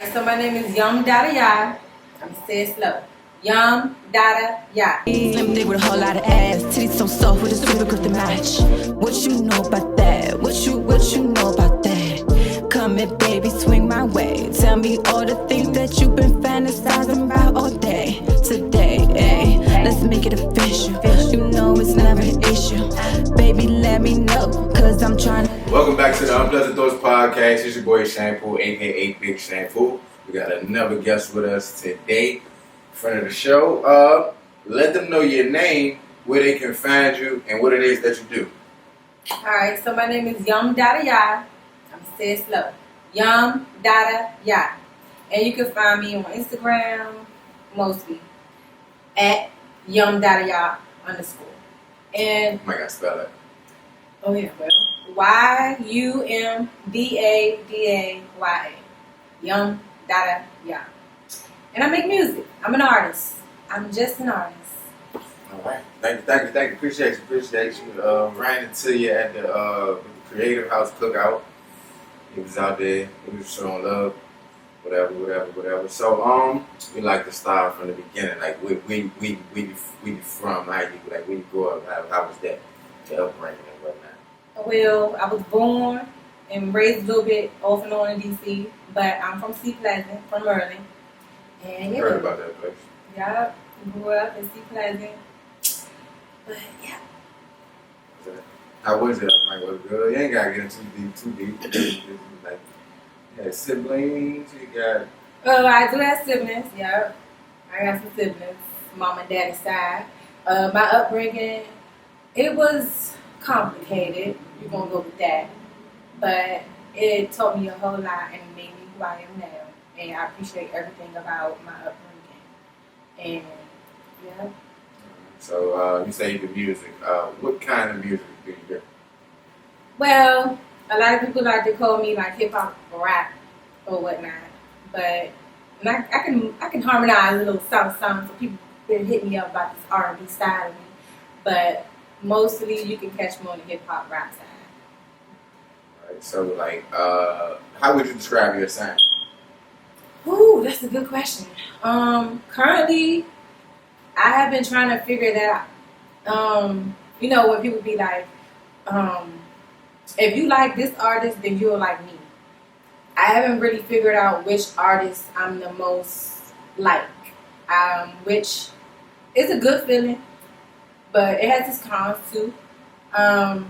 Alright, so my name is Yumdadaya. I'm gonna say it slow. Yumdadaya. Slim thick with a whole lot of ass, titties so soft with a super good to match. What you know about that? What you know about that? Come here, baby, swing my way. Tell me all the things that you've been fantasizing about all day. Today, ayy, let's make it official. You know it's never an issue. Baby, let me know, cause I'm trying to. Welcome back to the Unpleasant Thoughts Podcast. It's your boy Shampoo, aka Big Shampoo. We got another guest with us today. Friend of the show. Let them know your name, where they can find you, and what it is that you do. Alright, so my name is Yumdadaya. I'm gonna say it slow. Yumdadaya. And you can find me on Instagram, mostly, at Yumdadaya_. And Oh my God, spell it. oh yeah, well, Yumdadaya. Yumdadaya. And I make music. I'm an artist. I'm just an artist. All right. Thank you. Appreciate you. Ran into you at the Creative House Cookout. He was out there. He was showing love. Whatever. So we like to start from the beginning. Like we from, where you grew up, how was that? The upbringing and whatnot. Well, I was born and raised a little bit off and on in DC, but I'm from Sea Pleasant, from Maryland. And yeah, Heard about that place. yeah, grew up in Sea Pleasant. But yeah. How was it? Like, was it good? You ain't gotta get too deep. Like, you had siblings. You got. Oh, I do have siblings. Yeah, I got some siblings, mom and daddy's side. My upbringing, it was complicated. You're gonna go with that, but it taught me a whole lot and made me who I am now. And I appreciate everything about my upbringing. And yeah. So you say you do music. What kind of music do you do? Well, a lot of people like to call me like hip hop or rap or whatnot, but I can harmonize a little something, so people been hitting me up about this R&B side of me. But mostly you can catch me on the hip hop rap side. All right. So like, how would you describe your sound? Ooh, that's a good question. Currently, I have been trying to figure that out. You know, when people be like, if you like this artist, then you'll like me. I haven't really figured out which artist I'm the most like, which is a good feeling, but it has its cons too. I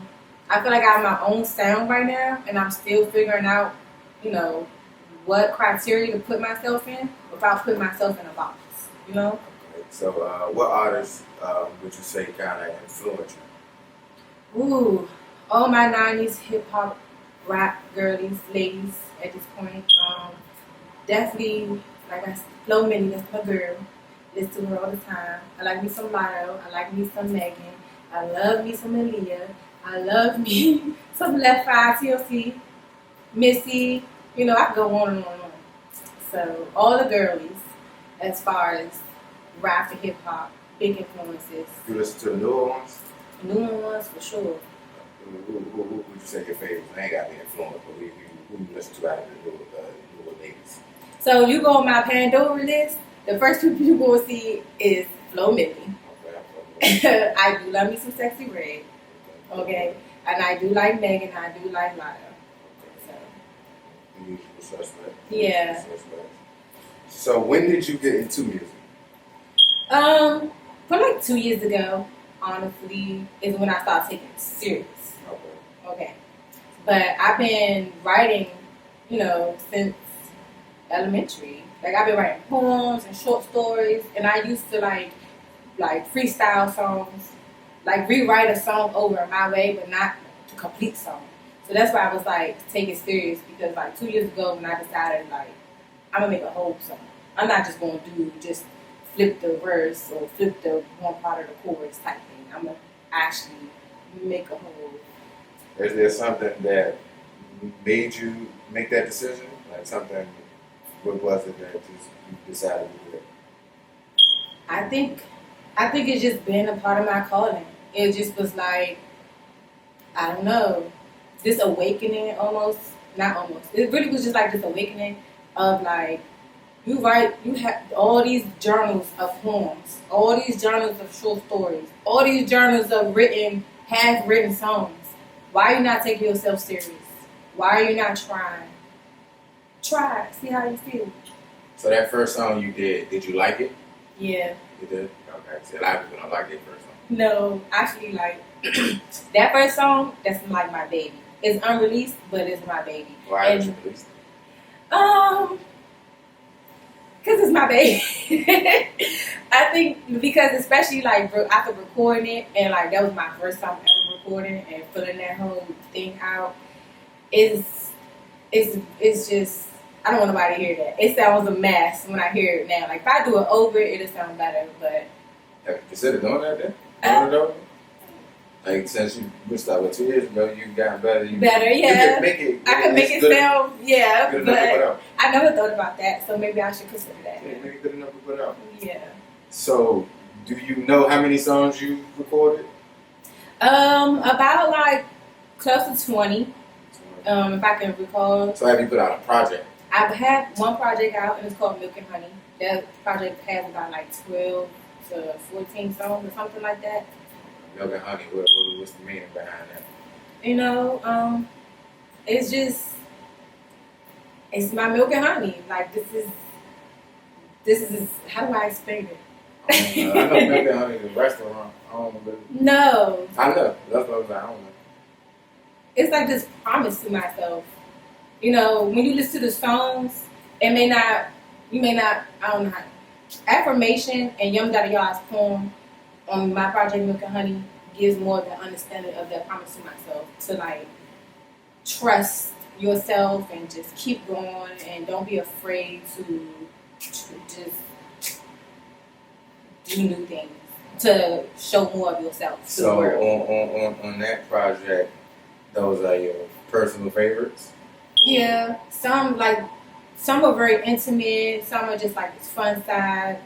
feel like I have my own sound right now, and I'm still figuring out, you know, what criteria to put myself in without putting myself in a box, you know? Okay. So what artists would you say kind of influenced you? Ooh, all my 90s hip-hop, rap girlies, ladies at this point. Definitely, like I said, Flo Minnie, that's my girl. Listen to her all the time. I like me some Lotto. I like me some Megan. I love me some Aaliyah. I love me some Left 5 TLC, Missy. You know, I can go on and on and on. So, all the girlies, as far as rap and hip-hop, big influences. You listen to the newer ones? New ones, for sure. Who would you say your favorite? I ain't got to be influenced, but who you listen to out of the newer ladies? So, you go on my Pandora list, the first two people you're going to see is Flo Minnie. Okay. I do love me some Sexy Red. Okay? And I do like Megan, I do like Lotto. The usual suspect. Yeah. So when did you get into music? For like 2 years ago, honestly, is when I started taking it serious. Okay. But I've been writing, you know, since elementary. Like I've been writing poems and short stories, and I used to like freestyle songs, like rewrite a song over my way, but not the complete song. So that's why I was like, take it serious, because like 2 years ago when I decided like, I'm gonna make a whole song. I'm not just gonna do just flip the verse or flip the one part of the chorus type thing. I'm gonna actually make a whole. Is there something that made you make that decision? Like something, what was it that you decided to do it? I think it's just been a part of my calling. It just was like, I don't know, this awakening almost. Not almost. It really was just like this awakening of like you have all these journals of poems, all these journals of short stories, all these journals of half written songs. Why are you not taking yourself serious? Why are you not trying? Try, see how you feel. So that first song you did you like it? Yeah. You did? Okay. See, a lot of people don't like that first song. No, actually, like that first song, that's like my baby. It's unreleased, but it's my baby. Why did you release it? Because it's my baby. I think because especially like after recording it, and like that was my first time ever recording and putting that whole thing out, it's just, I don't want nobody to hear that. It sounds a mess when I hear it now. Like if I do it over, it'll sound better. But have you considered doing that then? Doing it over? Like since you started 2 years ago, you got better. Better, yeah. You can make it. I can make it sound, yeah. But I never thought about that, so maybe I should consider that. Yeah, make it good enough to put out. Yeah. So, do you know how many songs you recorded? About like close to 20. If I can recall. So have you put out a project? I've had one project out, and it's called Milk and Honey. That project has about like 12 to 14 songs or something like that. Milk and Honey, what's the meaning behind that? You know, it's my milk and honey. Like this is how do I explain it? I know Milk and Honey is a restaurant. I don't know. No. I know. That's what I was like, I don't know. It's like this promise to myself. You know, when you listen to the songs, you may not, I don't know how. Affirmation and Yumdadaya's poem on my project Milk and Honey gives more of an understanding of that promise to myself. To like, trust yourself and just keep going and don't be afraid to just do new things. To show more of yourself to the world. On that project, those are your personal favorites? Yeah, some are very intimate. Some are just like this fun side.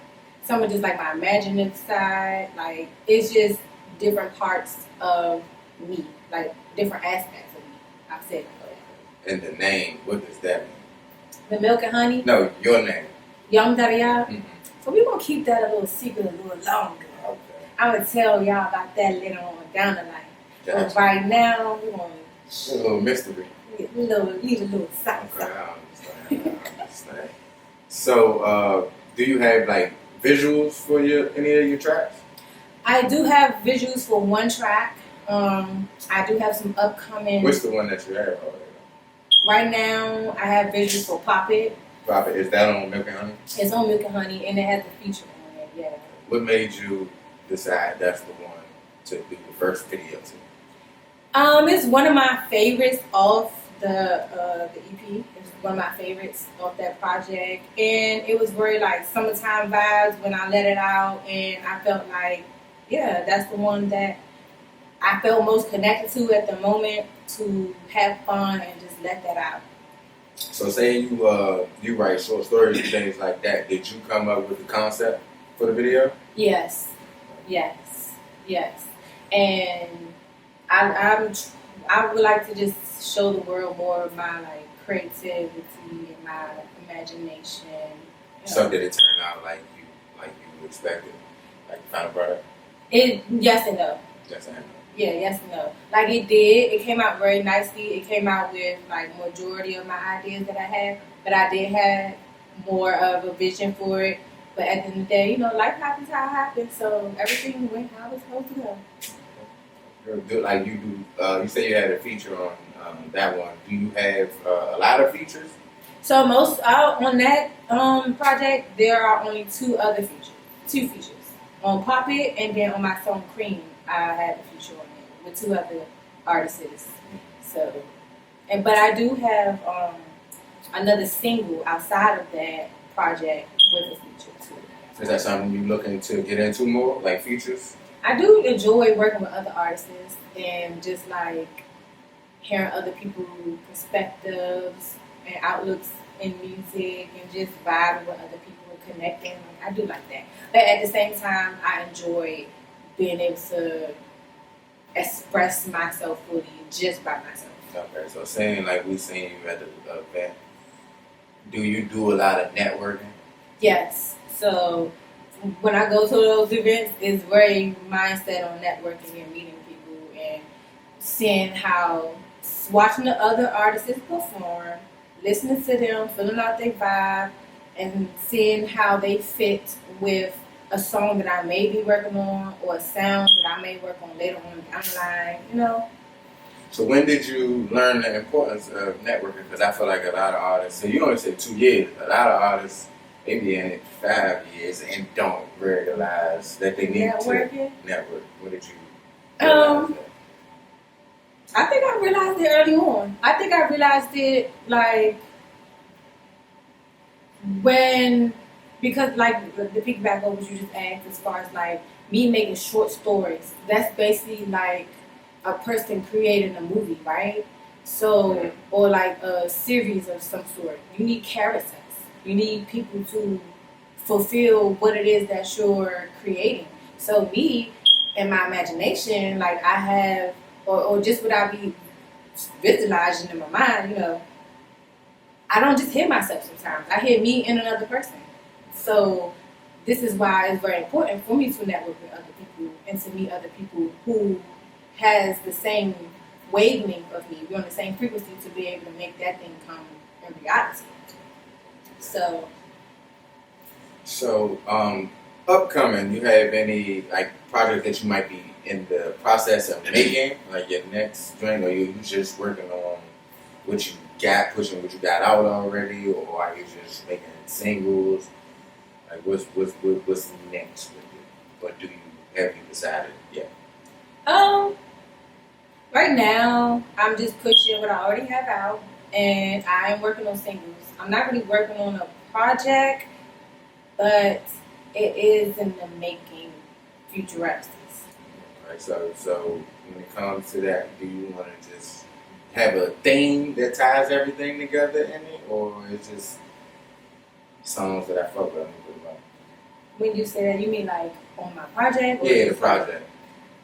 Some are just like my imaginative side. Like it's just different parts of me, like different aspects of me. I've said that. And the name, what does that mean? The Milk and Honey. No, your name. Yumdadaya. Mm-hmm. So we're gonna keep that a little secret a little longer. Okay. I'm gonna tell y'all about that later on down the line. Gotcha. But right now we're gonna a little mystery. Leave a little sauce. Okay, I understand. So, do you have like visuals for any of your tracks? I do have visuals for one track. I do have some upcoming. What's the one that you have already? Right now, I have visuals for Pop It. Pop It, is that on Milk and Honey? It's on Milk and Honey, and it has a feature on it. Yeah. What made you decide that's the one to do the first video to? It's one of my favorites off the EP. It's one of my favorites off that project, and it was very like summertime vibes when I let it out, and I felt like, yeah, that's the one that I felt most connected to at the moment to have fun and just let that out. So, say you write short stories and things like that. Did you come up with the concept for the video? Yes, and I would like to just show the world more of my like creativity and my imagination. You know. So did it turn out like you expected, like the final product? Yes and no. Yes and no. Yeah, yes and no. Like it did. It came out very nicely. It came out with like majority of my ideas that I had, but I did have more of a vision for it. But at the end of the day, you know, life happens how it happens, so everything went how it was supposed to go. Like you do, you say you had a feature on that one. Do you have a lot of features? So most on that project, there are only two features. On Pop It and then on my song Cream, I had a feature on it with two other artists. So, but I do have another single outside of that project with a feature too. Is that something you're looking to get into more, like features? I do enjoy working with other artists and just like hearing other people's perspectives and outlooks in music and just vibing with other people and connecting. Like, I do like that. But at the same time, I enjoy being able to express myself fully just by myself. Okay, so saying like we seen you at the event, Do you do a lot of networking? Yes. So when I go to those events, it's very mindset on networking and meeting people and seeing how, watching the other artists perform, listening to them, feeling out their vibe, and seeing how they fit with a song that I may be working on or a sound that I may work on later on down the line, you know. So when did you learn the importance of networking? Because I feel like a lot of artists, so you only say 2 years, a lot of artists, they be in it 5 years and don't realize that they need to network. What did you realize that? I think I realized it early on. I think I realized it like when, because like the piggyback over what you just asked as far as like me making short stories, that's basically like a person creating a movie, right? So, or like a series of some sort. You need characters. You need people to fulfill what it is that you're creating. So me, in my imagination, like I have, or just what I be visualizing in my mind, you know, I don't just hear myself sometimes. I hear me and another person. So this is why it's very important for me to network with other people and to meet other people who has the same wavelength of me. We're on the same frequency to be able to make that thing come in reality. So, upcoming, you have any like project that you might be in the process of making, like your next joint, or you just working on what you got, pushing what you got out already, or are you just making singles? Like what's next with it? Or have you decided yet? Right now I'm just pushing what I already have out, and I am working on singles. I'm not really working on a project, but it is in the making. Future references. Right. So when it comes to that, do you want to just have a theme that ties everything together in it, or it's just songs that I fuck with? When you say that, you mean like on my project? Or yeah, the project.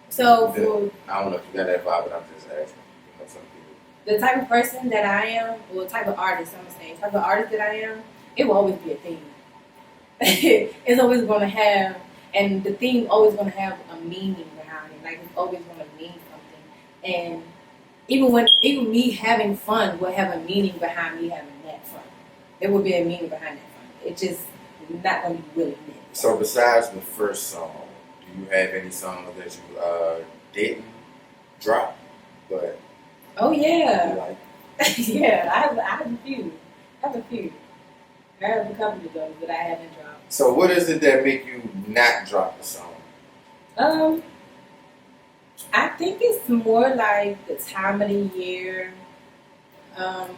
So I don't know if you got that vibe, but I'm just asking. You know, some people. The type of person that I am, or the type of artist, I'm saying, type of artist that I am, it will always be a theme. It's always going to have, and the theme always going to have a meaning behind it. Like it's always going to mean something. And even me having fun will have a meaning behind me having that fun. There will be a meaning behind that fun. It's just not going to be really meant. So besides the first song, do you have any songs that you didn't drop, but oh yeah, you like? yeah, I have a few. I have a couple of those that I haven't dropped. So what is it that make you not drop the song? I think it's more like the time of the year. It's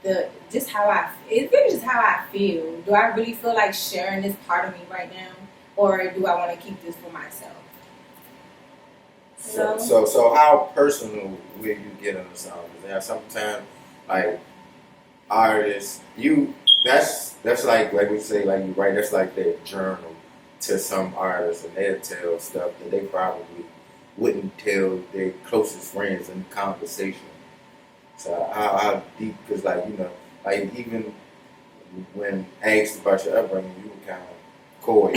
really just how I feel. Do I really feel like sharing this part of me right now, or do I want to keep this for myself? So how personal will you get on the song? Because sometimes like artists, that's like we say, like you write, that's like their journal to some artists, and they'll tell stuff that they probably wouldn't tell their closest friends in conversation. So how deep? Because like like even when asked about your upbringing, you were kind of coy,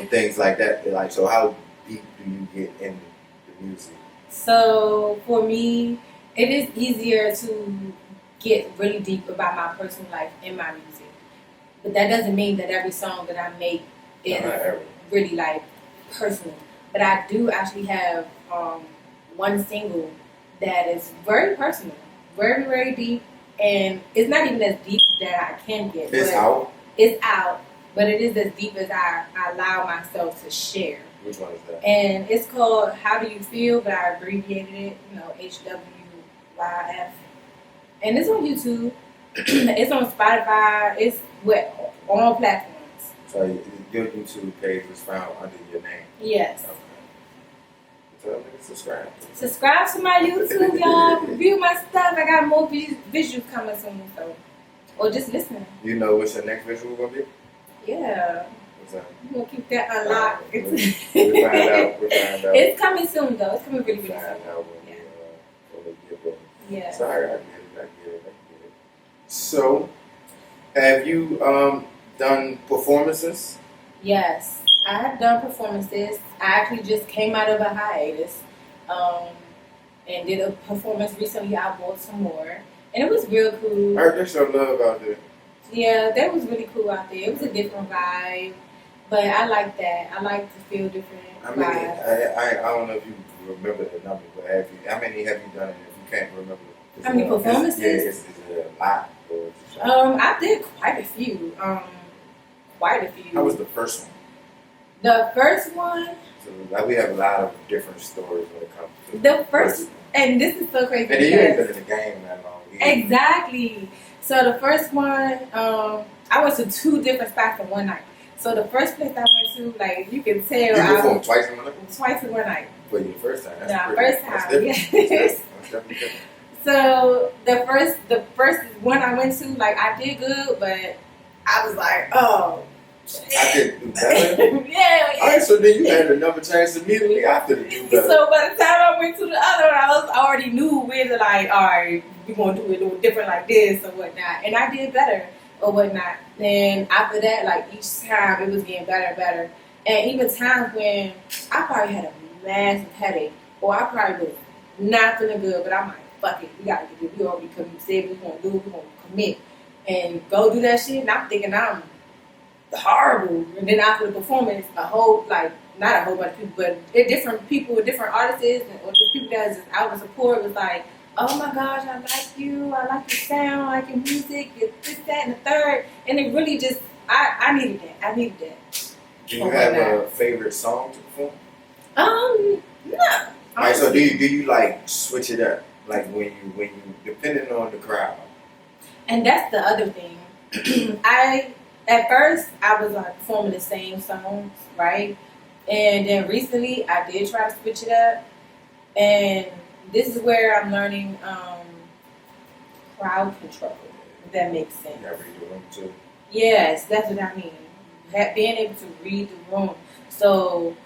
things like that. Like, so how deep do you get in the music? So for me, it is easier to get really deep about my personal life in my music, but that doesn't mean that every song that I make is really like personal. But I do actually have one single that is very personal, very, very deep, and it's not even as deep that I can get. It's out? It's out, but it is as deep as I allow myself to share. Which one is that? And it's called How Do You Feel, but I abbreviated it, HWYF. And it's on YouTube. It's on Spotify. It's on all platforms. So your YouTube page was found under your name? Yes. Okay. So subscribe. Subscribe to my YouTube, y'all. Review my stuff. I got more visuals coming soon, so. Or just listen. You know what's your next visual gonna be? Yeah. What's that? We're gonna keep that unlocked. We'll find out. It's coming soon, though. It's coming really, really soon. When we get ready. Yeah. So I get it. So, have you done performances? Yes, I have done performances. I actually just came out of a hiatus um, and did a performance recently. I bought some more, and it was real cool. I heard there's some love out there. Yeah, that was really cool out there. It was a different vibe, but I like that. I like to feel different I mean, vibes. I don't know if you remember the number, but how many have you done? And if you can't remember, How many performances? Is it a lot? Or is it I did quite a few. Quite a few. How was the first one? The first one? So, like, we have a lot of different stories when it comes to The first, and this is so crazy. And you ain't been in the game that long either. Exactly. So the first one, I went to 2 different spots in one night. So the first place I went to, like, you can tell You I performed was twice in one night? twice in one night. For your first time? Nah, first time, That's different. yes. That's definitely different. So the first one I went to, like, I did good, but I was like, oh, I did do better. yeah. All right, so then you had another chance immediately after to do better. So by the time I went to the other one, I already knew where to, like, all right, we're going to do it a little different like this or whatnot. And I did better or whatnot. And after that, like, each time it was getting better and better. And even times when I probably had a massive headache or I probably was not feeling good, but I'm like, fuck it, we got to get it. We already said we're going to do it, we're going to commit and go do that shit. And I'm thinking I'm horrible. And then after the performance, a whole, like, not a whole bunch of people, but different people with different artists or just people that was just out of support was like, oh my gosh, I like you, I like your sound, I like your music, your this, that, and the third. And it really just, I needed that. I needed that. Do you have a favorite song to perform? No. Alright, so do you like switch it up? Like when you depending on the crowd. And that's the other thing. At first I was like performing the same songs, right? And then recently I did try to switch it up. And this is where I'm learning crowd control, if that makes sense. You read the room too? Yes, that's what I mean. Being able to read the room. So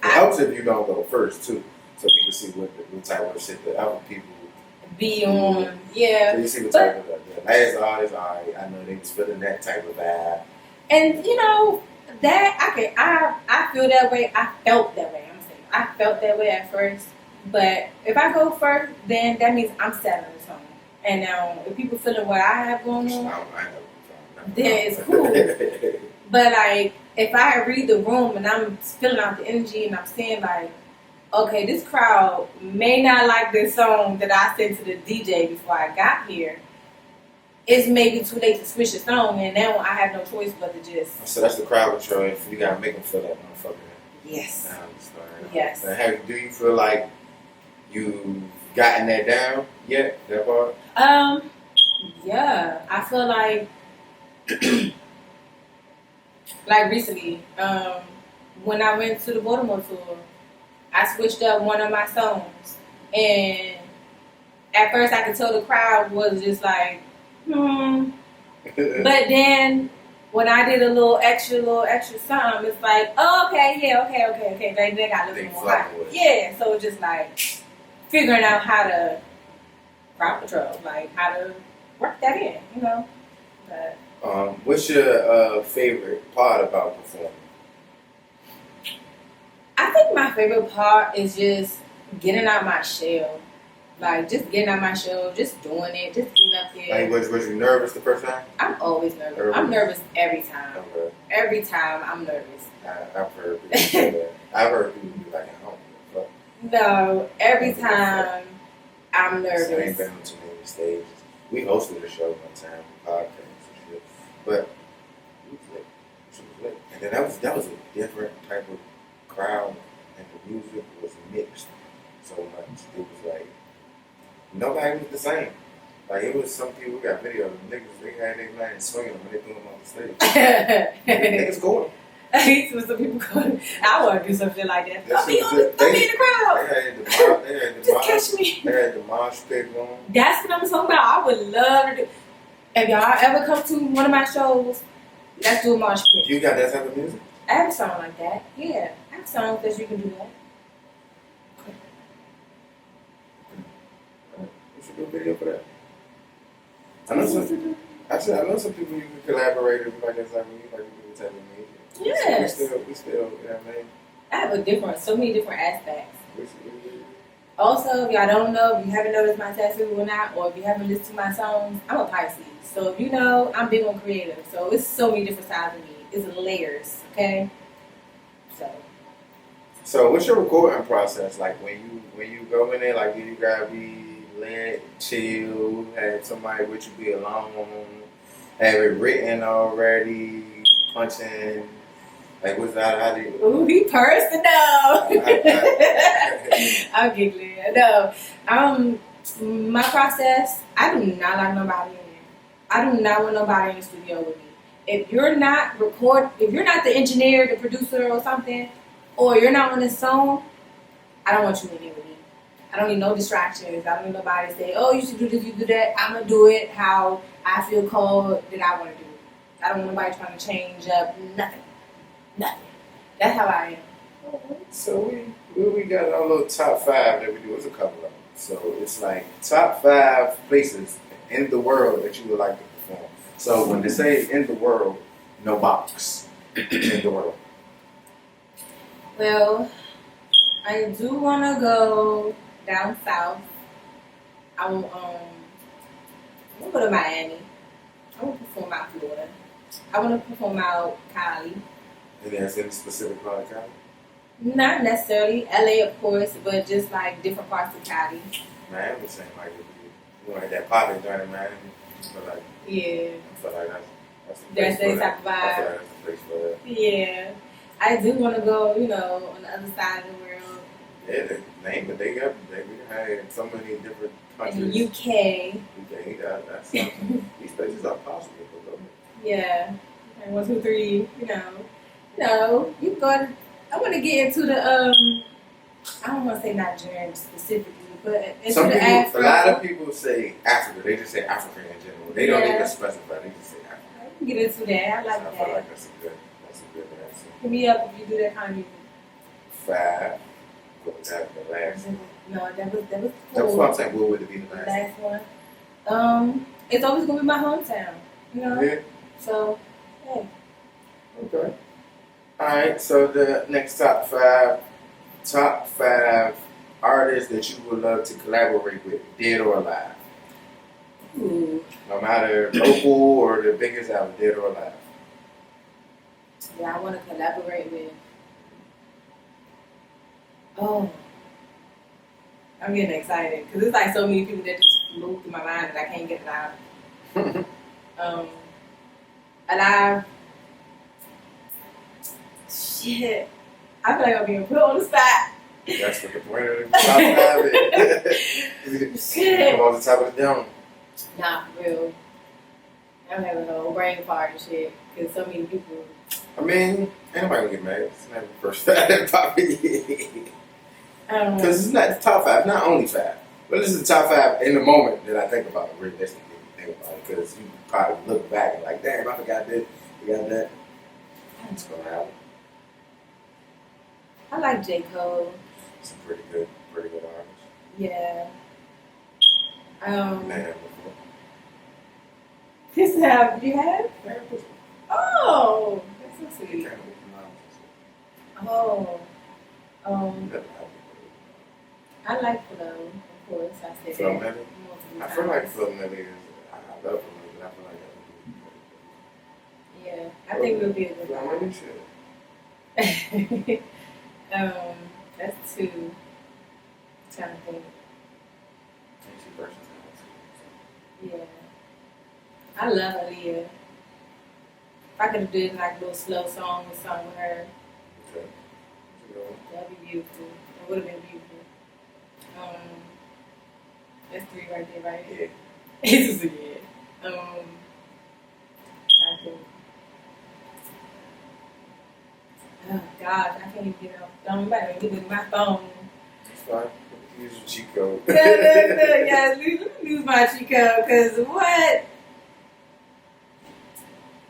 it helps if you don't go first too. So you can see what type of shit the other people be on. Yeah. So you see what type of the last artist, I know they was feeling that type of vibe. And you know, that I feel that way. I felt that way. I'm saying I felt that way at first. But if I go first, then that means I'm selling the song. And now if people feeling what I have going on, then it's cool. But like if I read the room and I'm filling out the energy and I'm saying like, okay, this crowd may not like this song that I sent to the DJ before I got here. It's maybe too late to switch the song, and now I have no choice but to just. So that's the crowd control. You gotta make them feel that motherfucker. Yes. Yes. And do you feel like you've gotten that down yet? That part? Yeah. I feel like, like recently, when I went to the Baltimore tour, I switched up one of my songs, and at first I could tell the crowd was just like, But then when I did a little extra something, it's like, oh, okay, yeah, okay. They got a little more hot. Yeah, so it's just like figuring out how to crowd control, like how to work that in, you know. But what's your favorite part about performing? I think my favorite part is just getting out my shell. Like, just getting out my shell, just doing it, just getting up there. Like, was you nervous the first time? I'm always nervous. I'm nervous every time. Okay. Every time I'm nervous. I've heard people say that. I've heard people be like, I don't give a fuck. No, every time I'm nervous. I ain't been on too many stages. We hosted a show one time, podcast and shit. But it was lit. And then that was a different type of crowd, and the music was mixed so much. It was like nobody was the same. Like it was some people got video of them niggas, they had their man swinging them when they threw them on the stage. Niggas going. I some people going, I want to do something like that. I'll be in the crowd. They had the just catch me. They had the mosh pit going. That's what I'm talking about. I would love to do. If y'all ever come to one of my shows, let's do a mosh pit. You got that type of music? I have a song like that. Yeah, I have songs that you can do that. You should do a video for that. I know some. Actually, I know some people you can collaborate with, like that's like me, like you can tell me. Yes. We still, you know what I mean? I have so many different aspects. We, Also, if y'all don't know, if you haven't noticed my tattoo or not, or if you haven't listened to my songs, I'm a Pisces. So if you know, I'm big on creative. So it's so many different sides of me. It's layers, okay? So what's your recording process like when you go in there? Like, do you gotta be lit, chill, have somebody with you, be alone, have it written already, punching? Like, what's that? How do you? Ooh, he personal. I'm giggling. No, my process. I do not like nobody in there. I do not want nobody in the studio with me. If you're not the engineer, the producer, or something, or you're not on the song, I don't want you in here with me. I don't need no distractions. I don't need nobody to say, "Oh, you should do this, you do that." I'm gonna do it how I feel called that I want to do it. I don't want nobody trying to change up nothing. Nothing. That's how I am. So we got our little top 5 that we do. It's a couple of them. So it's like top 5 places in the world that you would like to perform. So when they say in the world, no box. In the world. Well, I do want to go down south. I'm gonna go to Miami. I want to perform out Florida. I want to perform out Cali. And that's any specific part of Cali? Not necessarily LA, of course, but just like different parts of Cali. Miami seems like you like that popping joint in Miami. But like, Yeah. I feel like that's the That's place the for type of that. I feel vibe. like that's the place for that. Yeah. I do want to go, on the other side of the world. Yeah, they had so many different countries. In the UK. That's something. These places are possible. Yeah. Okay, 1, 2, 3, you go. I want to get into the I don't want to say Nigerian specifically, but into the Afro. A lot of people say Africa. They just say African in general. They don't even specify. They just say Africa. I can get into that. I like I that. feel like that's a good answer. Hit me up if you do that kind of music. 5. What was that? The last one. No, that was That's cool. what I'm saying. What would it be the The last one? last one. It's always gonna be my hometown. Yeah. So, hey. Okay. Alright, so the next top five artists that you would love to collaborate with, dead or alive. Ooh. No matter local or the biggest album, dead or alive. Yeah, I want to collaborate with. Oh. I'm getting excited because it's like so many people that just move through my mind that I can't get it out. Alive. Shit. I feel like I'm being put on the spot. That's what the point of the top 5 is. Shit. Come on the top of the dome. Nah, for real. I'm having a whole brain fart and shit because so many people. I mean, anybody can get mad. It's not the first 5 probably. I don't know. Because it's not the top 5, not only 5. But this is the top 5 in the moment that I think about it, realistically. Think about it. Because you probably look back and like, damn, I forgot this, forgot that. It's going to happen. I like J. Cole. It's a pretty good artist. Yeah. Man, before. This have you have? Man, before. Oh, that's so sweet. Oh. I like Flo, of course. I said Flo that. Milli? Multiple I feel times. like Flo Milli is, I love Flo Milli, but I feel like that would be Yeah, I think we'll be a good Flo one. Milli should. That's 2. Trying to think. And she versatile too. Yeah. I love Aaliyah. If I could have did like a little slow song or something with her, Okay. that'd be beautiful. It would have been beautiful. That's 3 right there, right? Yeah. It's just a yeah. I think. Oh gosh, I can't even get off the phone. I'm about to get in my phone. It's fine. Use your cheat code. No. Yeah, let me use my cheat code, because what?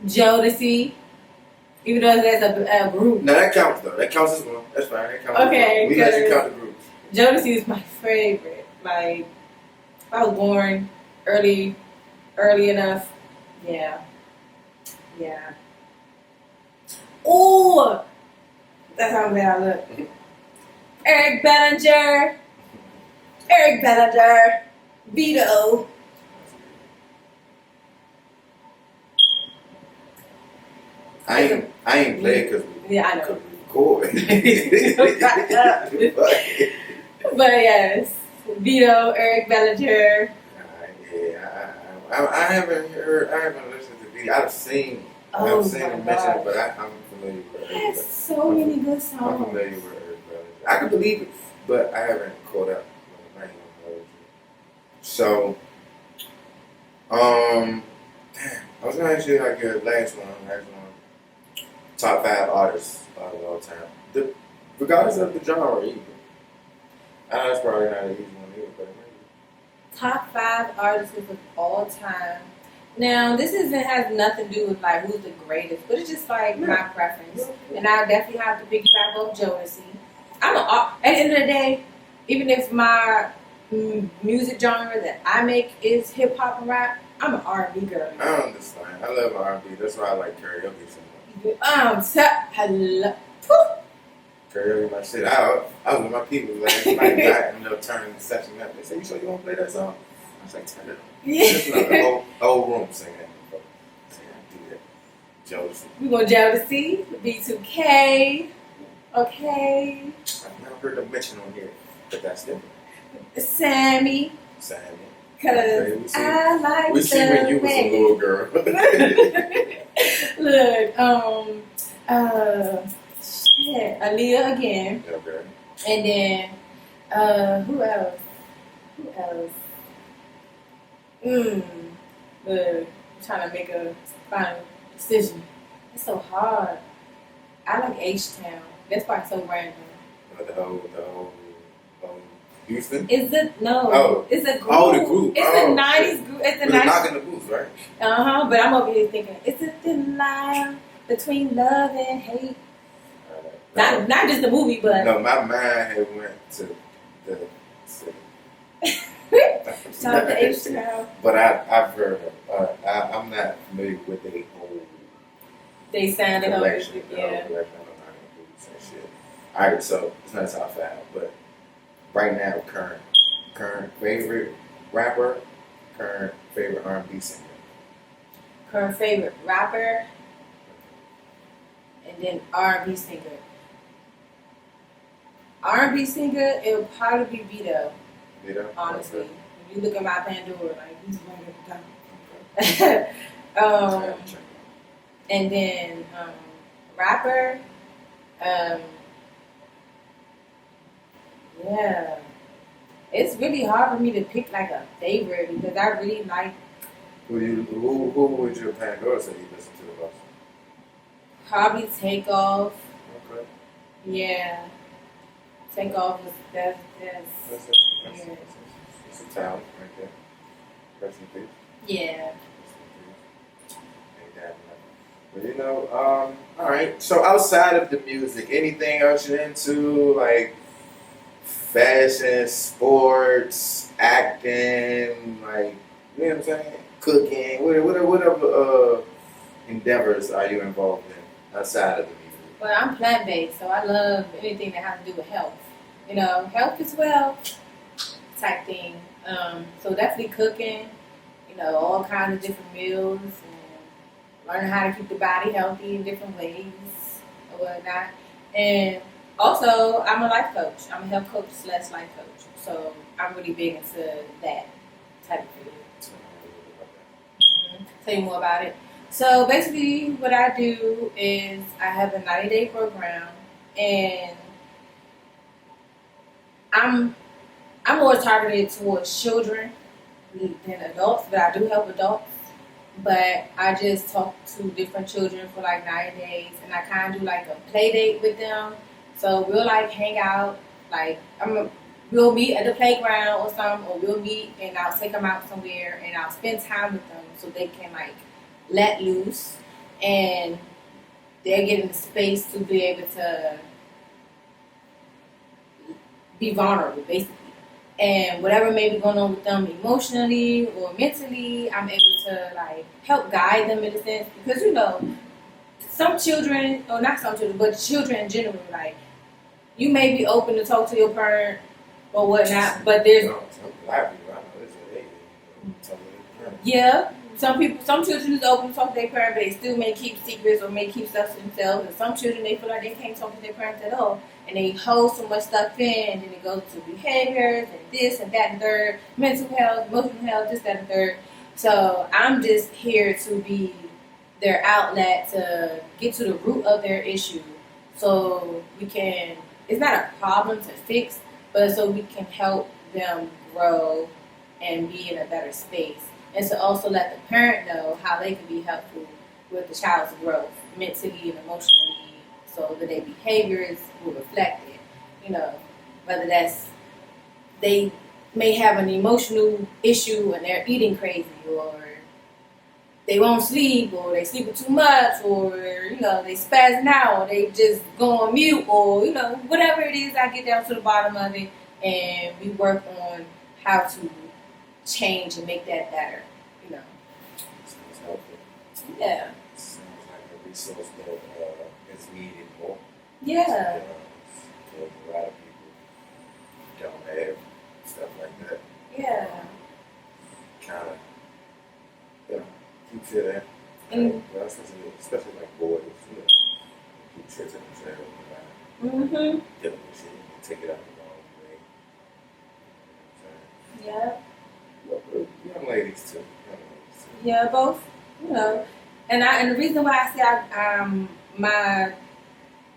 Jodeci. Even though that's a group. No, that counts though. That counts as one. That's fine. That counts Okay, as one. We let you because- count the groups. Jodeci is my favorite. Like, if I was born early early enough. Yeah. Yeah. Ooh! That's how bad I look. Eric Bellinger. Vito. I ain't played because Yeah, I know. record. But yes, Vito, Eric Bellinger. Yeah, I haven't listened to Vito. I've seen Oh him mentioned, but I'm familiar with He has so many good songs. I'm familiar with Eric Bellinger. I can believe it, but I haven't caught up. So, damn, I was gonna ask you like your last one. Top 5 artists of all time. Regardless of the genre, either. I know it's probably not an easy one either, but maybe. Top 5 artists of all time. Now, this has nothing to do with like who's the greatest, but it's just like my preference. And I definitely have to piggyback off Jodeci. At the end of the day, even if my music genre that I make is hip hop and rap, I'm an R&B girl. I understand. I love R&B. That's why I like karaoke so much. Karaoke my shit. I was with my people last night. I ended up turning the session up. They said, "You sure you want to play that song?" I was like, "Turn it on." Yeah. Just like the whole room singing that. I do that. Jodeci. We want Jodeci, B2K. Okay. I've never heard them mention on here, but that's different. Sammy. Cause I like we see when you was a little girl. Look, Aaliyah again. Okay. And then, who else? Look, I'm trying to make a final decision. It's so hard. I like H-Town. That's probably so random. The whole Houston? Is it no? Oh. It's a group. Oh, the group. It's a '90s group. It's a '90s. Knocking the boots, right? But I'm over here thinking, it's a thin line between love and hate. Not just the movie, but no, my mind had went to the city. Shout out to H-Town. But I've heard of. I'm not familiar with the whole. They sounded collection. yeah. All right, so it's not top 5, but right now, current favorite rapper, current favorite R&B singer. Current favorite rapper, and then R&B singer. R&B singer, it would probably be Vito. Vito? Honestly. Okay. When you look at my Pandora, like, he's one at the top. And then rapper, yeah. It's really hard for me to pick like a favorite because I really like. Who would your Pandora say you listen to the most? Probably Takeoff. Okay. Yeah. Takeoff is that's It's a talent right there. Rest in peace. yeah. But you know, all right. So outside of the music, anything else you're into, like fashion, sports, acting, like you know what I'm saying, cooking, whatever endeavors are you involved in outside of the music? Well, I'm plant-based, so I love anything that has to do with health. You know, health is wealth type thing. So definitely cooking. You know, all kinds of different meals. Learning how to keep the body healthy in different ways or whatnot. And also, I'm a life coach. I'm a health coach / life coach. So I'm really big into that type of thing. Tell you more about it. So basically, what I do is I have a 90-day program, and I'm more targeted towards children than adults, but I do help adults. But I just talk to different children for like 9 days, and I kind of do like a play date with them. So we'll like hang out, like we'll meet at the playground or something, or we'll meet and I'll take them out somewhere and I'll spend time with them so they can like let loose and they're getting the space to be able to be vulnerable, basically. and whatever may be going on with them emotionally or mentally, I'm able to like help guide them in a sense because some children, or not some children, but children in general, like you may be open to talk to your parent or whatnot, but there's some black people I know this yeah. Some children is open to talk to their parents, but they still may keep secrets or may keep stuff to themselves. And some children, they feel like they can't talk to their parents at all. And they hold so much stuff in, and then it goes to behaviors and this and that and third, mental health, emotional health, this, that, and third. So I'm just here to be their outlet to get to the root of their issue so we can, it's not a problem to fix, but so we can help them grow and be in a better space. And to also let the parent know how they can be helpful with the child's growth mentally and emotionally so that their behaviors will reflect it. Whether that's they may have an emotional issue and they're eating crazy, or they won't sleep, or they sleeping too much, or they spazzing out, or they just go on mute, or whatever it is. I get down to the bottom of it, and we work on how to change and make that better. Sounds helpful. Yeah. Sounds like a resource that is needed more. Yeah. Because a lot of people don't have stuff like that. Yeah. Kind of, you feel that. Mm. Well, especially like boys, keep shit to themselves. Mm-hmm. Dealing with shit and take it out the wrong way. Yeah. Young ladies too. Yeah, both. And the reason why I say my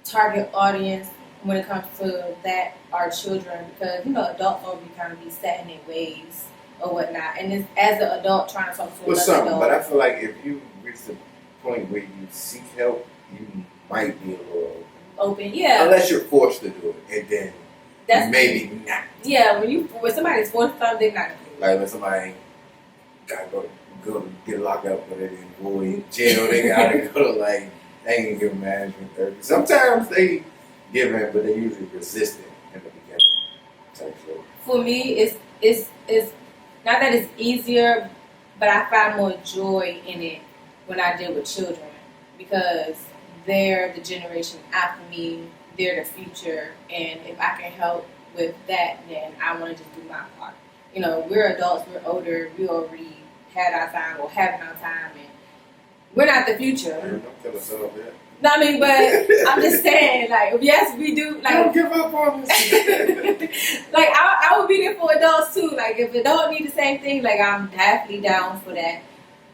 target audience when it comes to that are children, because adults already kind of be set in their ways or whatnot, and it's as an adult trying to talk to another adult. But I feel like if you reach the point where you seek help, you might be a little open. Yeah. Unless you're forced to do it, and then that's maybe not. Yeah, when somebody's forced to, they're not. Like when somebody gotta go get locked up, but they didn't go in jail, they gotta go to they ain't give management therapy. Sometimes they give in, but they usually resist it in the beginning. Type shit. For me, it's not that it's easier, but I find more joy in it when I deal with children because they're the generation after me, they're the future, and if I can help with that, then I want to just do my part. We're adults, we're older, we already had our time or having our time, and we're not the future. Don't tell us all that. No, I mean, but I'm just saying, yes, we do. Don't give up on us. I would be there for adults too. If adults need the same thing, I'm definitely down for that.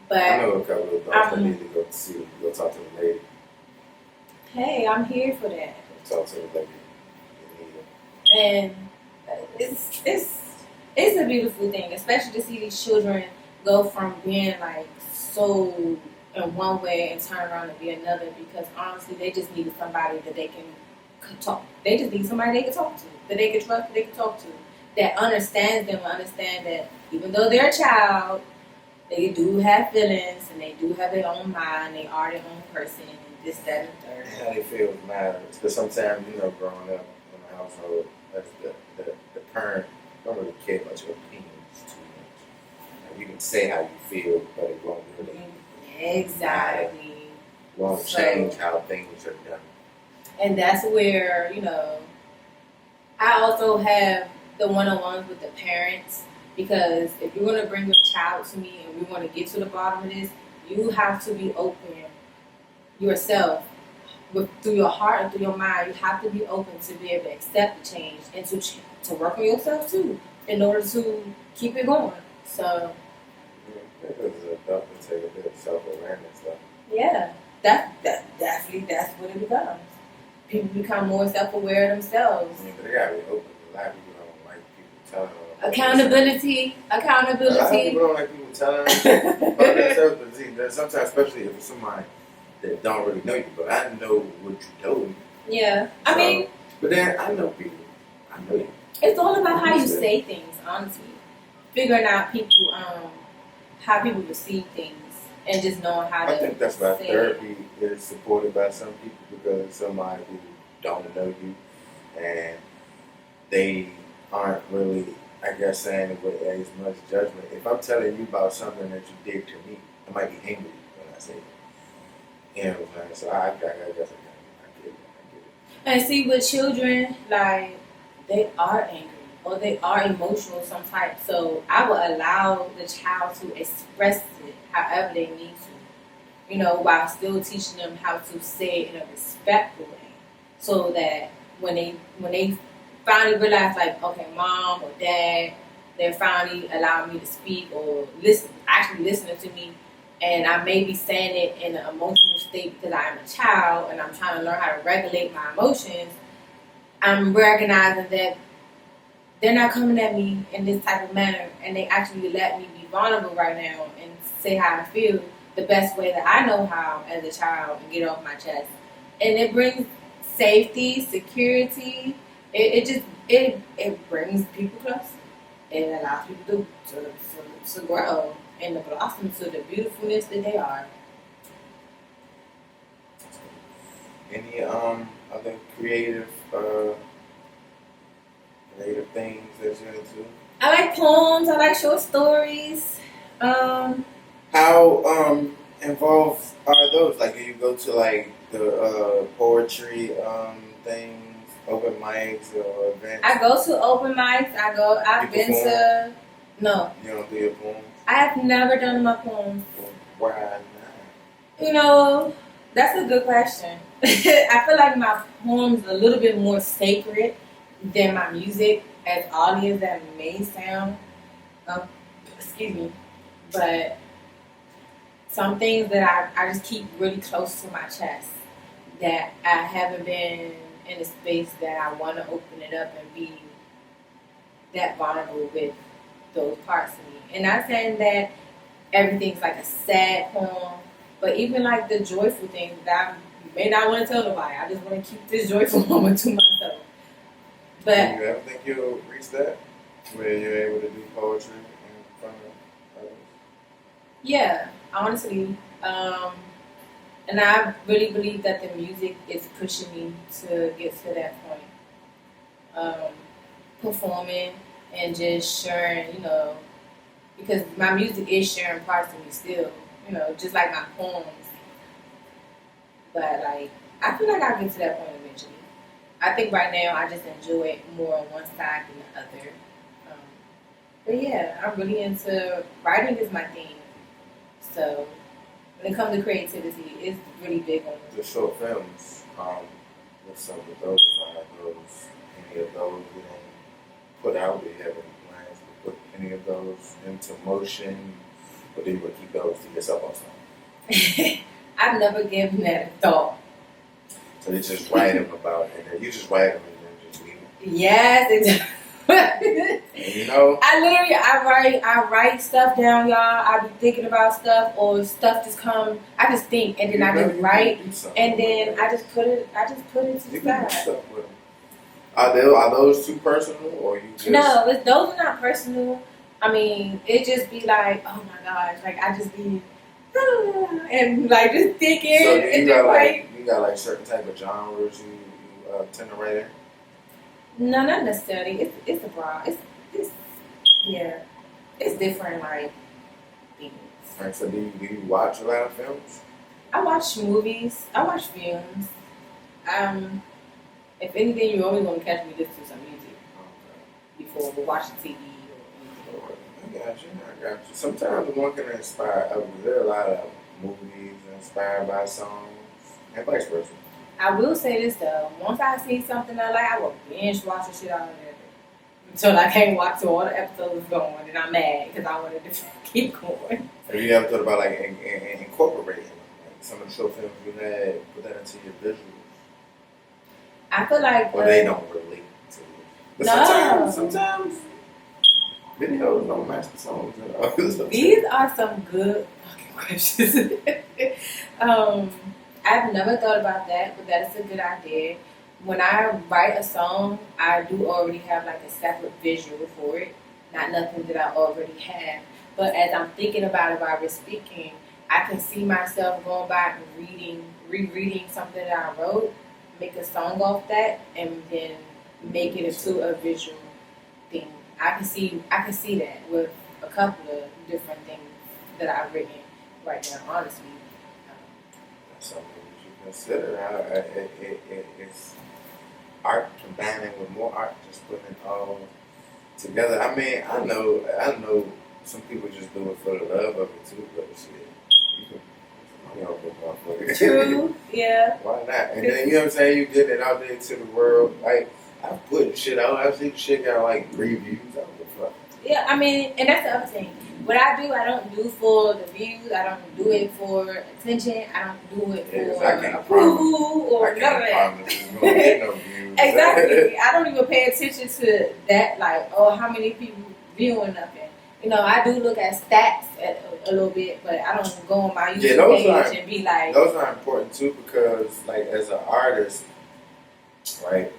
But I know a couple of adults that need to go talk to the lady. Hey, I'm here for that. Talk to the lady. And it's a beautiful thing, especially to see these children go from being so in one way and turn around and be another, because honestly they just needed somebody that they can talk. They just need somebody they can talk to, that they can trust, that they can talk to, that understands them, understand that even though they're a child, they do have feelings and they do have their own mind, they are their own person, and this, that, and third. And how they feel matters. Because sometimes, growing up in a household, the parent don't really care about your opinions too much. You can say how you feel, but it won't really exactly won't change how things are done. And that's where, I also have the one-on-ones with the parents, because if you're going to bring your child to me and we want to get to the bottom of this, you have to be open yourself through your heart and through your mind. You have to be open to be able to accept the change and to work on yourself too in order to keep it going. So Because it's a adult to take a bit of self-awareness though. Yeah, that's what it becomes. People become more self-aware of themselves. But they gotta be open. A lot of people don't like people telling them. Accountability. A lot of people don't like people telling them about themselves. But see, sometimes, especially if it's somebody that don't really know you, but I know what you do. Yeah, I mean. But then I know people. I know you. It's all about how you say things, honestly. Figuring out people, how people receive things, and just knowing how to. I think that's why therapy is supported by some people, because somebody who don't know you and they aren't really I guess saying it with as much judgment. If I'm telling you about something that you did to me, I might be angry when I say it. You know what I'm saying? So I guess I get it. And see, with children, like, they are angry or they are emotional some type. So I will allow the child to express it however they need to, while still teaching them how to say it in a respectful way. So that when they finally realize, like, okay, mom or dad, they're finally allowing me to speak or actually listening to me, and I may be saying it in an emotional state because I am a child and I'm trying to learn how to regulate my emotions. I'm recognizing that they're not coming at me in this type of manner, and they actually let me be vulnerable right now and say how I feel the best way that I know how as a child and get off my chest. And it brings safety, security. It brings people closer. It allows people to grow and to blossom to the beautifulness that they are. Any other creative things that you're into? I like poems. I like short stories. How involved are those? Like, do you go to like the poetry things, open mics or events? I go to open mics. I've been to. No. You don't do your poems? I have never done my poems. Why not? That's a good question. I feel like my poems are a little bit more sacred than my music, as oddly as that may sound. Excuse me. But some things that I just keep really close to my chest, that I haven't been in a space that I want to open it up and be that vulnerable with those parts of me. And not saying that everything's like a sad poem, but even like the joyful things that I may not want to tell nobody. I just want to keep this joyful moment to myself. But do you ever think you'll reach that, where you're able to do poetry in front of others? yeah, honestly, and I really believe that the music is pushing me to get to that point. Performing and just sharing, because my music is sharing parts of me still, just like my poems. But like, I feel like I'll get to that point eventually. I think right now I just enjoy it more on one side than the other. But yeah, I'm really into writing is my thing. So when it comes to creativity, it's really big on The short films, what's up with those? Any of those you didn't put out? Do you have any plans to put any of those into motion? Or do you want to keep those to yourself also? I've never given that a thought. So you just write them about it, and you just write them and then just leave them. Yes, exactly. And I write stuff down, y'all. I be thinking about stuff, or stuff just come. I just think, and then I just write, and then I just put it to the side. Are those too personal, or you just? No, those are not personal. I mean, it just be like, oh my gosh, like I just be, and like just thinking, So and then write. you got like certain type of genres you tend to write in? No, not necessarily. It's a broad. Yeah, it's different like things. Right, so do you watch a lot of films? I watch movies. I watch films. If anything, you're only going to catch me listening to some music before we're watching TV or anything. I got you. Sometimes one can inspire others. There are a lot of movies inspired by songs, and vice versa. I will say this though: once I see something I like, I will binge watch the shit out of it until I can't watch till all the episodes going, and I'm mad because I wanted to keep going. Have you ever thought about like incorporating like some of the short films you had, put that into your visuals? I feel like Or they don't relate to it. But no. sometimes videos don't match the songs. These are some good fucking questions. I've never thought about that, but that's a good idea. When I write a song, I do already have like a separate visual for it, not nothing that I already have. But as I'm thinking about it while we're speaking, I can see myself going back and rereading something that I wrote, make a song off that, and then make it into a visual thing I can see that with a couple of different things that I've written right now. Honestly, That's something you should consider. It's art combining with more art, just putting it all together. I mean, I know some people just do it for the love of it too, but shit, you know, motherfucker. true, yeah. Why not? And then you know what I'm saying, you get it out there to the world. Like I put shit out. I see shit got like reviews. I don't give a fuck. Yeah, I mean, and that's the other thing. What I do, I don't do for the views. I don't do it for attention. I don't do it for approval or none of that. Exactly. I don't even pay attention to that. Like, oh, how many people viewing nothing? You know, I do look at stats a little bit, but I don't go on my YouTube page and be like. Those are important too because, like, as an artist, right?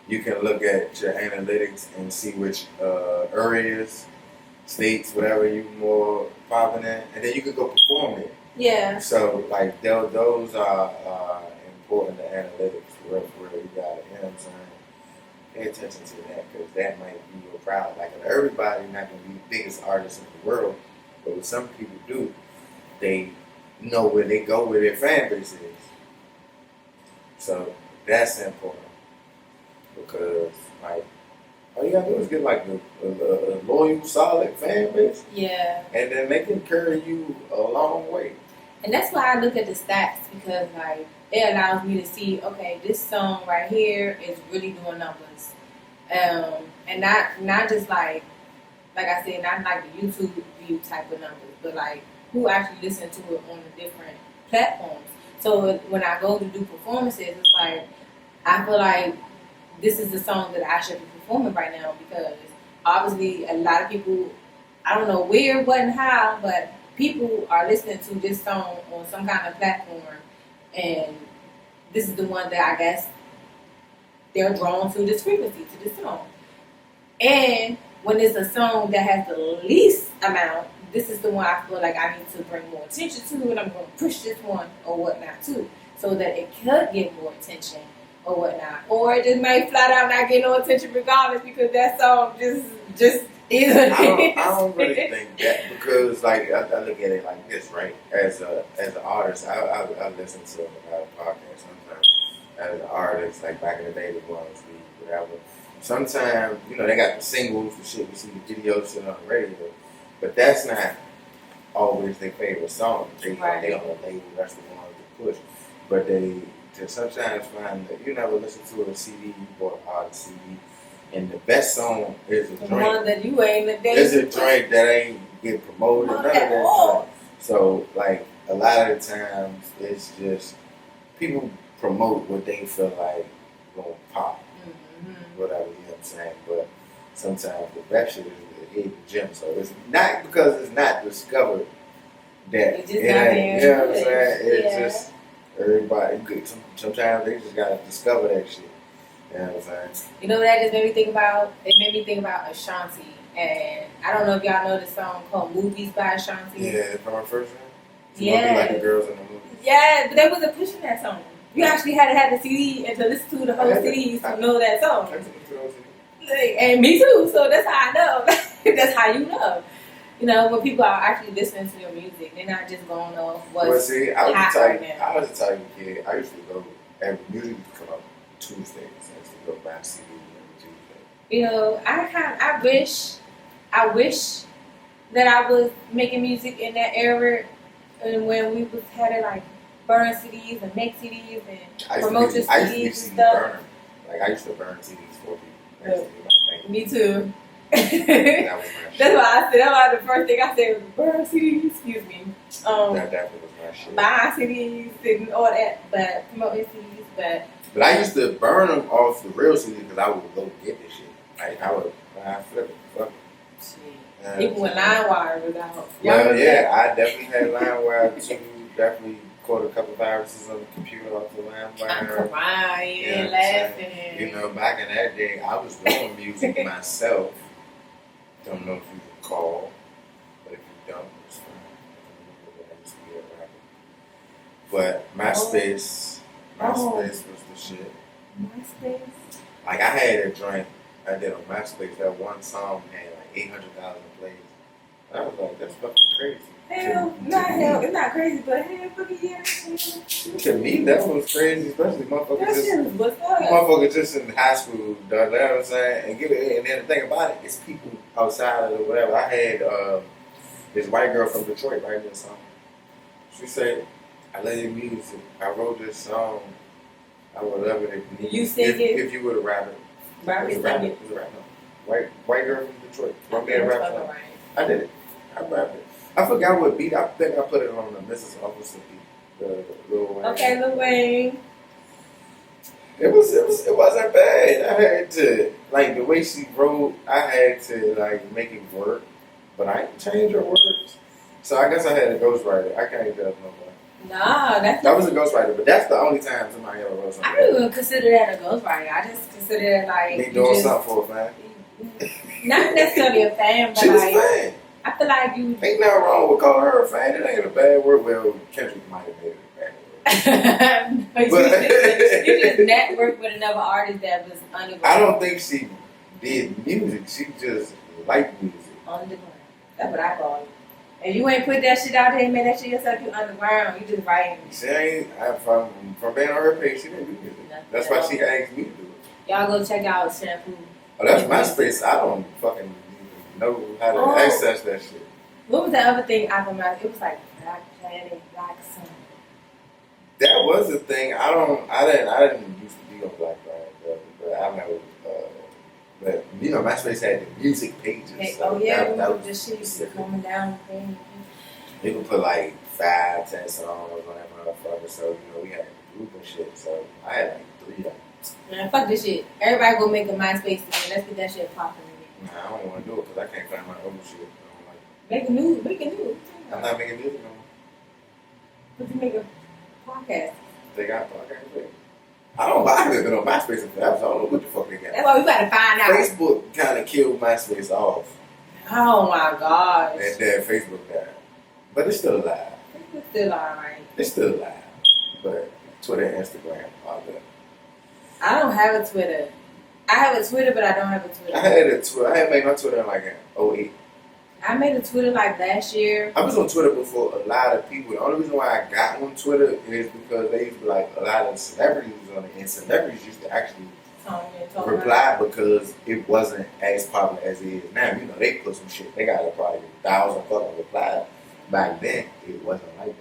You can look at your analytics and see which areas, states, whatever you more popping in, and then you can go perform it. Yeah. So like those are important to analytics. For real, you got it. You know what I'm saying? Pay attention to that because that might be your problem. Like everybody not gonna be the biggest artists in the world, but what some people do, they know where they go, where their fan base is. So that's important. Because, like, all you gotta do is get, like, a loyal, solid fan base. Yeah. And then they can carry you a long way. And that's why I look at the stats because, like, it allows me to see, okay, this song right here is really doing numbers. And not just, like I said, not like the YouTube view type of numbers, but, like, who actually listen to it on the different platforms. So when I go to do performances, it's like, I feel like this is the song that I should be performing right now because obviously a lot of people, I don't know where, what, and how, but people are listening to this song on some kind of platform, and this is the one that I guess they're drawn to this frequency, to this song. And when it's a song that has the least amount, this is the one I feel like I need to bring more attention to, and I'm going to push this one or whatnot too, so that it could get more attention. Or whatnot, or it just might flat out not get no attention regardless because that song just is. I don't really think that because like I look at it like this, right? As an artist, I listen to a lot of podcasts sometimes. As an artist, like back in the day, the ones whatever. Sometimes you know they got the singles, the shit we see the videos shit on the radio, but that's not always their favorite song. They on the label, that's the one to push, but they. To sometimes find that you never listen to a CD, you bought an artist CD, and the best song is a joint. One that you ain't a day. It's a joint that ain't get promoted, none of that stuff. So, like, a lot of the times, it's just people promote what they feel like gonna pop, whatever, you know what I'm saying. But sometimes the best shit is the hidden gem. So it's not because it's not discovered that it's just not you know what I'm saying. It's just. Everybody, sometimes they just gotta discover that shit. You know what I'm saying? You know what that just made me think about? It made me think about Ashanti. And I don't know if y'all know the song called Movies by Ashanti. Yeah, from our first one? Yeah. Like the girls in the movie. Yeah, but they wasn't pushing that song. You actually had to have the CD and to listen to the whole CD to know that song. And me too, so that's how I know. That's how you know. You know, when people are actually listening to your music, they're not just going off what's hot right now. I was the type of kid, I used to go, every music would come up Tuesdays. I used to go buy CD every Tuesday. You know, I wish that I was making music in that era and when we was had to like burn CDs and make CDs and promote your CDs and stuff. Burner. Like I used to burn CDs for people. Me too. That's why I said that was the first thing I said was burn CDs. Excuse me. That definitely was my shit. Buy CDs and all that, but promoting CDs, But I used to burn them off the real CDs because I would go get this shit. Like I would flip it, fuck it. Even when LimeWire was out. Well, yeah, I definitely had LimeWire too. Definitely caught a couple viruses on the computer off the LimeWire. I'm crying, laughing. You know, back in that day, I was doing music myself. Don't know if you recall, but if you don't, it's fine. I used to be a rapper. But MySpace was the shit. MySpace? Like I had a joint I did on MySpace. That one song had like 800,000 plays. I was like, that's fucking crazy. It's not crazy, but hell, fucking yeah. To me, that was crazy, especially motherfuckers That shit was what's up. motherfuckers just in high school, dog, you know what I'm saying? And then the thing about it, it's people outside or whatever. I had this white girl from Detroit write this song. She said, I love your music. I wrote this song. I would love it if you would have rapped it. It was a rap. White girl from Detroit. Wrote me a rap song. I did it. I rapped it. I forgot what beat. I think I put it on the Mrs. Officer beat. The Lil Wayne. Okay, Lil Wayne. It wasn't bad. I had to, like, the way she wrote, I had to, like, make it work. But I didn't change her words. So I guess I had a ghostwriter. I can't judge nobody. Nah, that was a ghostwriter, but that's the only time somebody ever wrote something. I don't even consider that a ghostwriter. I just consider it like me doing something for a fan. Not necessarily a fan, but she was like a fan. I feel like you ain't nothing wrong with calling her a fan. It ain't a bad word. Well, Kendrick might have made it a bad word. but you just networked with another artist that was underground. I don't think she did music. She just liked music. Underground. That's what I call it. And you ain't put that shit out there and made that shit yourself, you underground. You just writing. She ain't, from being on her page, she didn't do music. That's why she asked me to do it. Y'all go check out Shampoo. Oh, that's MySpace. I don't fucking even know how to access that shit. What was the other thing I remember? It was like Black Planet, Black Sun. That was the thing. I didn't used to be on Black Planet, but I know. But you know, MySpace had the music pages. Hey, so that was just shit coming down. They would put like 5, 10 songs on that motherfucker. So you know, we had a group and shit. So I had like 3 of them. Man, fuck this shit. Everybody go make a MySpace again. Let's get that shit popping again. Nah, I don't want to do it because I can't find my own shit. Make a new. I'm not making music no more. But you make a podcast. They got podcasts. I don't buy it on MySpace and apps. I don't know what the fuck they got. That's why we gotta find out. Facebook kind of killed MySpace off. Oh my gosh. And then Facebook died. But it's still alive. It's still alright. It's still alive. But Twitter and Instagram are there. I don't have a Twitter. I have a Twitter, but I don't have a Twitter. I had a Twitter. I had made my Twitter in like 08. I made a Twitter like last year. I was on Twitter before a lot of people. The only reason why I got on Twitter is because they used to be like a lot of celebrities on it, and celebrities used to actually reply because it wasn't as popular as it is now. You know, they put some shit. They got probably 1,000 fucking replies. Back then, it wasn't like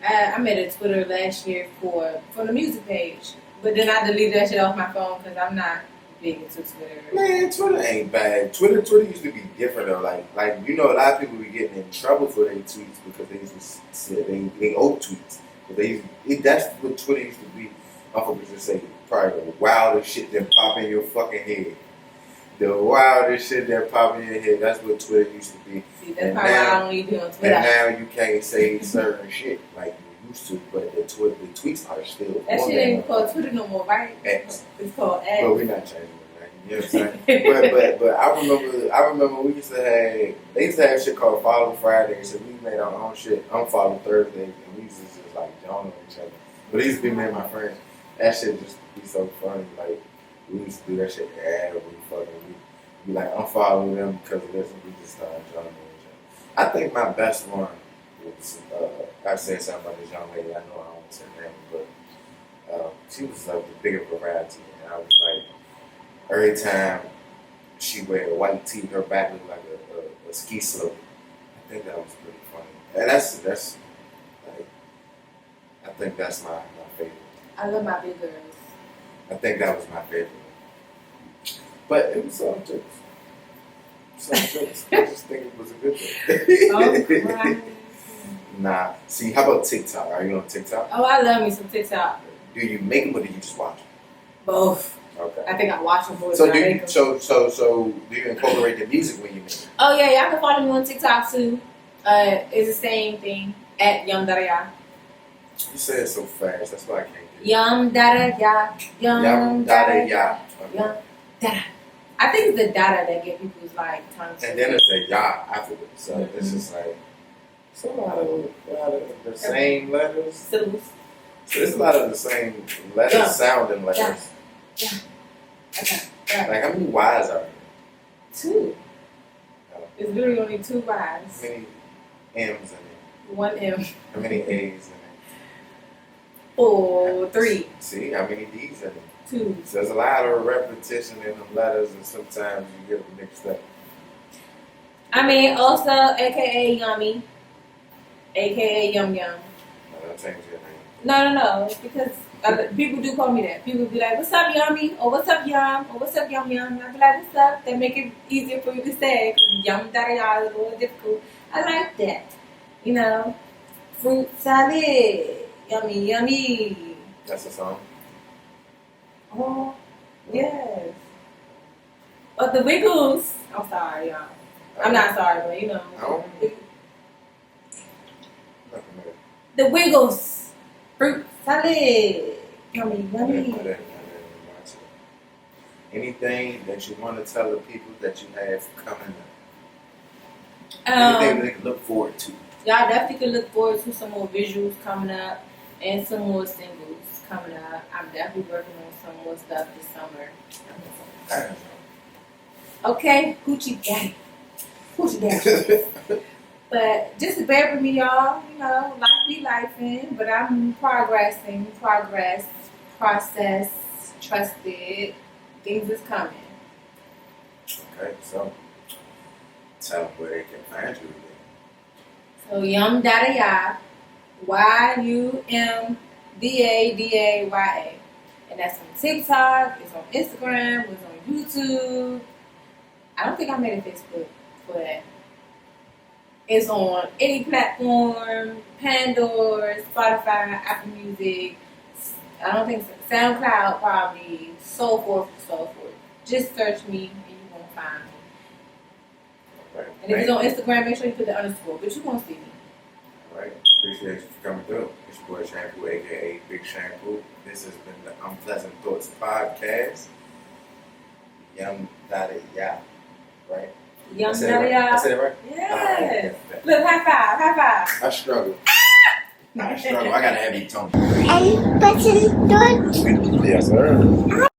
that. I made a Twitter last year for the music page, but then I deleted that shit off my phone because I'm not big into Twitter. Man, Twitter ain't bad. Twitter used to be different though. Like you know, a lot of people be getting in trouble for their tweets because they used to say they old tweets. But that's what Twitter used to be. Motherfuckers just say probably the wildest shit that pop in your fucking head. The wildest shit that pop in your head. That's what Twitter used to be. See, that's probably why I don't even be on Twitter. And now you can't say certain shit like you used to, but the tweets are still. That shit ain't called Twitter no more, right? X. It's called X. But we're not changing it, right? You know what I'm saying? but I remember we used to have shit called Follow Friday, so we made our own shit. Unfollow Thursday, and we used to just like join on each other. But it used to be me and my friends. That shit just be so funny. Like we used to do that shit every fucking week. We like unfollow them because of this, and we just started joining each other. I think my best one was I said something about this young lady. I know I don't say her name, but she was like the bigger variety, and I was like, every time she wear a white tee, her back looked like a ski slope. I think that was pretty funny, and that's like, I think that's my favorite. I love my big girls. I think that was my favorite. But it was some jokes. I just think it was a good joke. Oh, Nah. See, how about TikTok? Are you on TikTok? Oh, I love me some TikTok. Do you make them or do you just watch them? Both. Okay. I think I watch them both. So do you incorporate the music when you make it? Oh yeah, y'all can follow me on TikTok too. It's the same thing at Yumdadaya. You say it so fast. That's why I can't do it. Yumdadaya. Yumdadaya. Yumdadaya. I think it's the data that get people's like tongue. And then it's a ya afterwards. So it's just like it's a lot of the same letters. Syllables. So it's a lot of the same letters sounding letters. Yeah. Okay. Right. Like, how many Y's are there? 2. Oh. It's literally only 2 Y's. How many M's in it? 1 M. How many A's in it? 4, 3, See, how many D's in it? 2. So there's a lot of repetition in them letters, and sometimes you get them mixed up. I mean, also, aka Yummy, aka Yum Yum. No, don't change your name. No, because people do call me that. People be like, "What's up, Yummy?" or "What's up, Yum?" or "What's up, Yum Yum?" I be like, "What's up?" That make it easier for you to say because Yumdadaya is a little difficult. I like that. You know, fruit salad, yummy, yummy. That's a song. Oh, yes. But the Wiggles. I'm sorry, y'all. I'm not sorry, but you know. Oh. The Wiggles. Fruit salad. Yummy, yummy. Anything that you want to tell the people that you have coming up? Anything they can look forward to? Y'all definitely can look forward to some more visuals coming up and some more singles coming up. I'm definitely working on some more stuff this summer. Okay, hoochie daddy. Hoochie daddy. But just bear with me, y'all. You know, life be lifing, but I'm progressing. Progress, process, trusted. Things is coming. Okay, so tell them where they can find you again. So Yumdadaya, Yumdadaya, and that's on TikTok. It's on Instagram. It's on YouTube. I don't think I made a Facebook for that. It's on any platform: Pandora, Spotify, Apple Music. I don't think so. SoundCloud probably, so forth and so forth. Just search me and you won't find me. Right. And if it's on Instagram, make sure you put the underscore, but you won't see me. All right. Appreciate you for coming through. It's your boy Shampoo, aka Big Shampoo. This has been the Unpleasant Thoughts podcast. Yumdadaya, right? Yumdadaya. I said it right? Yes. Right. Look, high five, high five. I struggle. I got a heavy tongue. Unpleasant thoughts. Yes, sir.